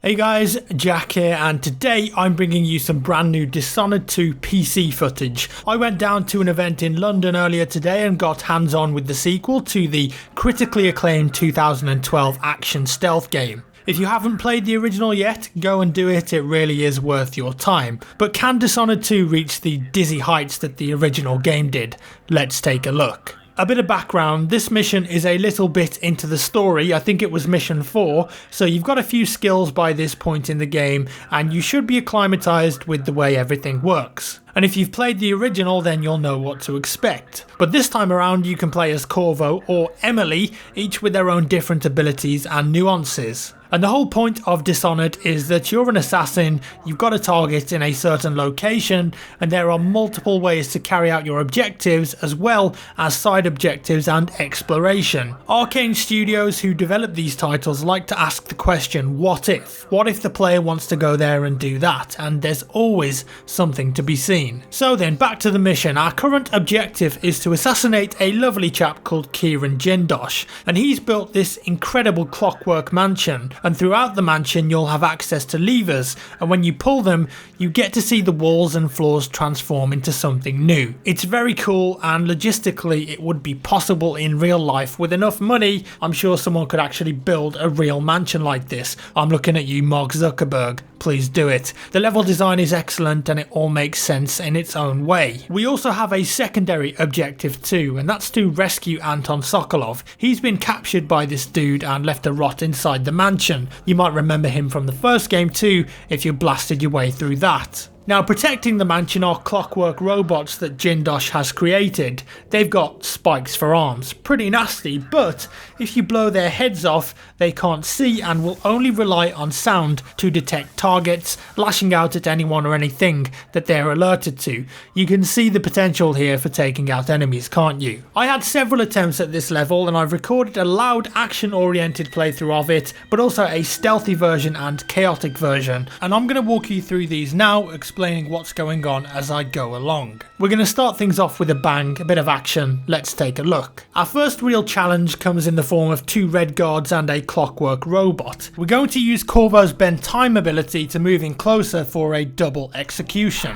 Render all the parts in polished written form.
Hey guys, Jack here, and today I'm bringing you some brand new Dishonored 2 PC footage. I went down to an event in London earlier today and got hands on with the sequel to the critically acclaimed 2012 action stealth game. If you haven't played the original yet, go and do it, it really is worth your time. But can Dishonored 2 reach the dizzy heights that the original game did? Let's take a look. A bit of background, this mission is a little bit into the story. I think it was mission 4, so you've got a few skills by this point in the game and you should be acclimatized with the way everything works. And if you've played the original, then you'll know what to expect. But this time around you can play as Corvo or Emily, each with their own different abilities and nuances. And the whole point of Dishonored is that you're an assassin, you've got a target in a certain location, and there are multiple ways to carry out your objectives as well as side objectives and exploration. Arcane Studios, who develop these titles, like to ask the question, what if? What if the player wants to go there and do that? And there's always something to be seen. So then, back to the mission. Our current objective is to assassinate a lovely chap called Kieran Jindosh, and he's built this incredible clockwork mansion. And throughout the mansion you'll have access to levers, and when you pull them you get to see the walls and floors transform into something new. It's very cool, and logistically it would be possible in real life. With enough money I'm sure someone could actually build a real mansion like this. I'm looking at you, Mark Zuckerberg. Please do it. The level design is excellent and it all makes sense in its own way. We also have a secondary objective too, and that's to rescue Anton Sokolove. He's been captured by this dude and left to rot inside the mansion. You might remember him from the first game too if you blasted your way through that. Now, protecting the mansion are Clockwork Robots that Jindosh has created. They've got spikes for arms, pretty nasty, but if you blow their heads off they can't see and will only rely on sound to detect targets, lashing out at anyone or anything that they're alerted to. You can see the potential here for taking out enemies, can't you? I had several attempts at this level and I've recorded a loud action oriented playthrough of it, but also a stealthy version and chaotic version, and I'm going to walk you through these now, explaining what's going on as I go along. We're going to start things off with a bang, a bit of action. Let's take a look. Our first real challenge comes in the form of 2 red guards and a clockwork robot. We're going to use Corvo's bend time ability to move in closer for a double execution.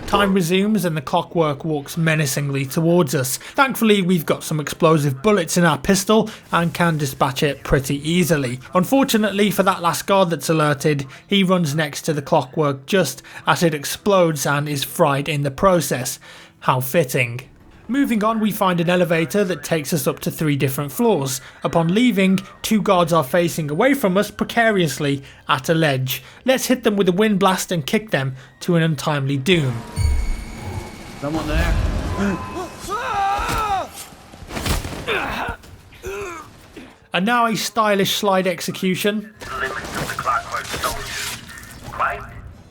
Time resumes and the clockwork walks menacingly towards us. Thankfully we've got some explosive bullets in our pistol and can dispatch it pretty easily. Unfortunately for that last guard that's alerted, he runs next to the clockwork just as it explodes and is fried in the process. How fitting. Moving on, we find an elevator that takes us up to 3 different floors. Upon leaving, 2 guards are facing away from us precariously at a ledge. Let's hit them with a wind blast and kick them to an untimely doom. Someone there? And now a stylish slide execution.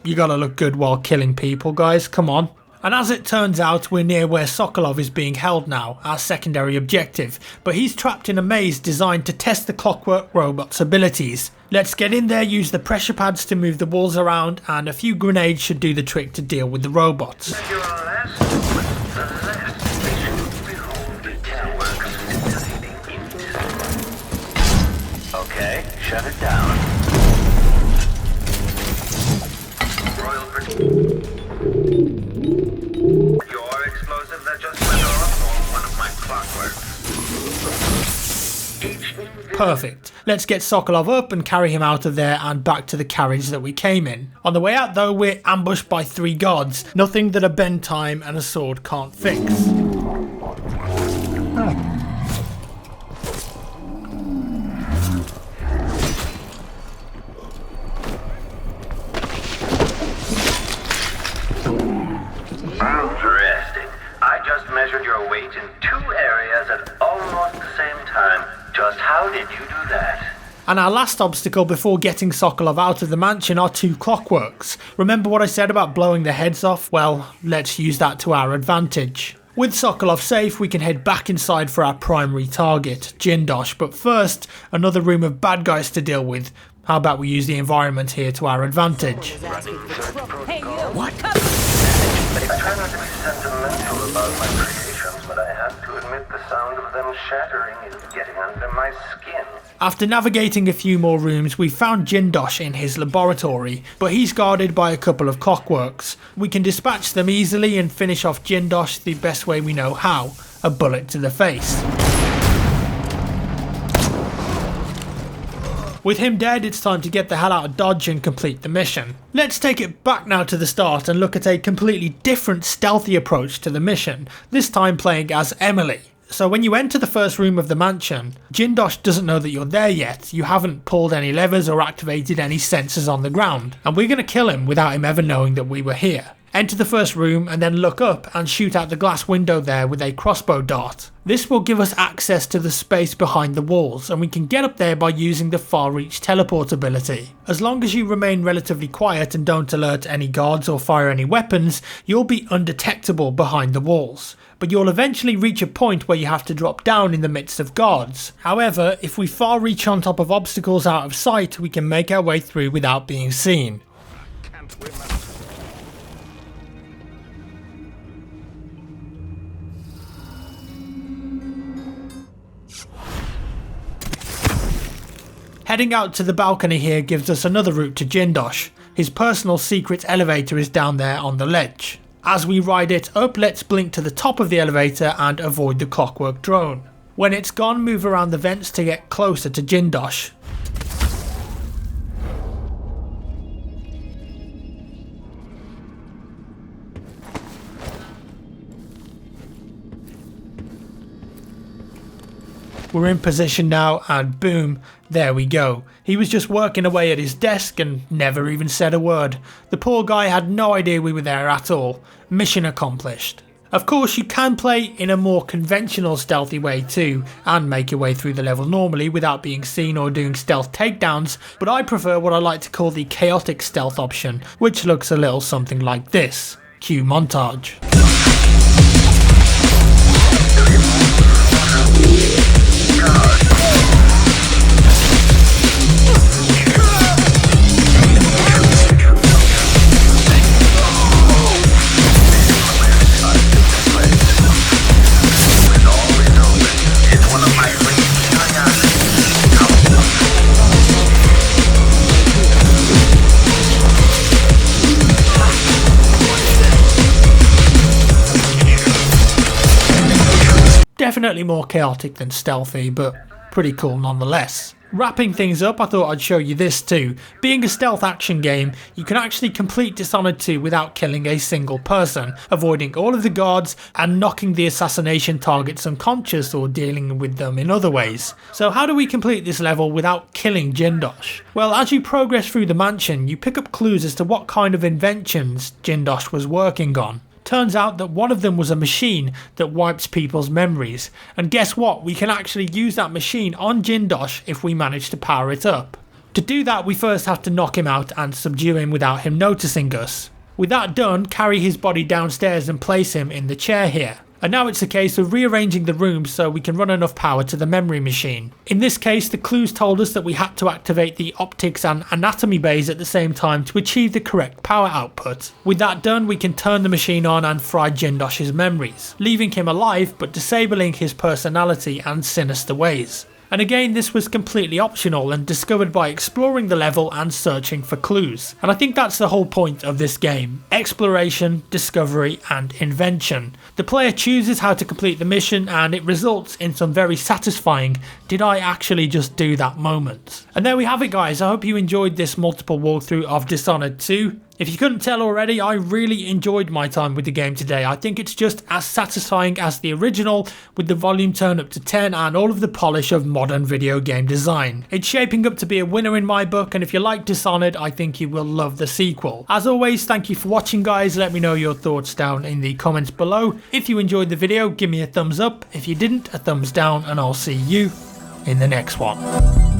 You gotta look good while killing people, guys, come on. And as it turns out, we're near where Sokolove is being held now, our secondary objective, but he's trapped in a maze designed to test the Clockwork Robot's abilities. Let's get in there, use the pressure pads to move the walls around, and a few grenades should do the trick to deal with the robots. Okay, shut it down. Your explosive that just went off or one of my clockworks? Perfect. Let's get Sokolove up and carry him out of there and back to the carriage that we came in. On the way out though, we're ambushed by 3 guards. Nothing that a bend time and a sword can't fix. Interesting. I just measured your weight in 2 areas at almost the same time. Just how did you do that? And our last obstacle before getting Sokolove out of the mansion are 2 clockworks. Remember what I said about blowing their heads off? Well, let's use that to our advantage. With Sokolove safe, we can head back inside for our primary target, Jindosh, but first, another room of bad guys to deal with. How about we use the environment here to our advantage? Hey, you! What? try not to be sentimental about my creations, but I have to admit the sound of them shattering is getting under my skin. After navigating a few more rooms, we found Jindosh in his laboratory, but he's guarded by a couple of Clockworks. We can dispatch them easily and finish off Jindosh the best way we know how, a bullet to the face. With him dead, it's time to get the hell out of Dodge and complete the mission. Let's take it back now to the start and look at a completely different stealthy approach to the mission, this time playing as Emily. So when you enter the first room of the mansion, Jindosh doesn't know that you're there yet, you haven't pulled any levers or activated any sensors on the ground, and we're going to kill him without him ever knowing that we were here. Enter the first room and then look up and shoot out the glass window there with a crossbow dart. This will give us access to the space behind the walls, and we can get up there by using the far reach teleport ability. As long as you remain relatively quiet and don't alert any guards or fire any weapons, you'll be undetectable behind the walls. But you'll eventually reach a point where you have to drop down in the midst of guards. However, if we far reach on top of obstacles out of sight, we can make our way through without being seen. Heading out to the balcony here gives us another route to Jindosh. His personal secret elevator is down there on the ledge. As we ride it up, let's blink to the top of the elevator and avoid the Clockwork drone. When it's gone, move around the vents to get closer to Jindosh. We're in position now and boom, there we go. He was just working away at his desk and never even said a word. The poor guy had no idea we were there at all. Mission accomplished. Of course you can play in a more conventional stealthy way too, and make your way through the level normally without being seen or doing stealth takedowns, but I prefer what I like to call the chaotic stealth option, which looks a little something like this. Cue montage. Definitely more chaotic than stealthy, but pretty cool nonetheless. Wrapping things up, I thought I'd show you this too. Being a stealth action game, you can actually complete Dishonored 2 without killing a single person, avoiding all of the guards and knocking the assassination targets unconscious or dealing with them in other ways. So how do we complete this level without killing Jindosh? Well, as you progress through the mansion, you pick up clues as to what kind of inventions Jindosh was working on. Turns out that one of them was a machine that wipes people's memories, and guess what, we can actually use that machine on Jindosh if we manage to power it up. To do that, we first have to knock him out and subdue him without him noticing us. With that done, carry his body downstairs and place him in the chair here. And now it's a case of rearranging the rooms so we can run enough power to the memory machine. In this case, the clues told us that we had to activate the optics and anatomy bays at the same time to achieve the correct power output. With that done, we can turn the machine on and fry Jindosh's memories, leaving him alive but disabling his personality and sinister ways. And again, this was completely optional and discovered by exploring the level and searching for clues. And I think that's the whole point of this game. Exploration, discovery and invention. The player chooses how to complete the mission and it results in some very satisfying "did I actually just do that" moments. And there we have it guys, I hope you enjoyed this multiple walkthrough of Dishonored 2. If you couldn't tell already, I really enjoyed my time with the game today. I think it's just as satisfying as the original, with the volume turned up to 10 and all of the polish of modern video game design. It's shaping up to be a winner in my book, and if you like Dishonored, I think you will love the sequel. As always, thank you for watching guys, let me know your thoughts down in the comments below. If you enjoyed the video, give me a thumbs up. If you didn't, a thumbs down, and I'll see you in the next one.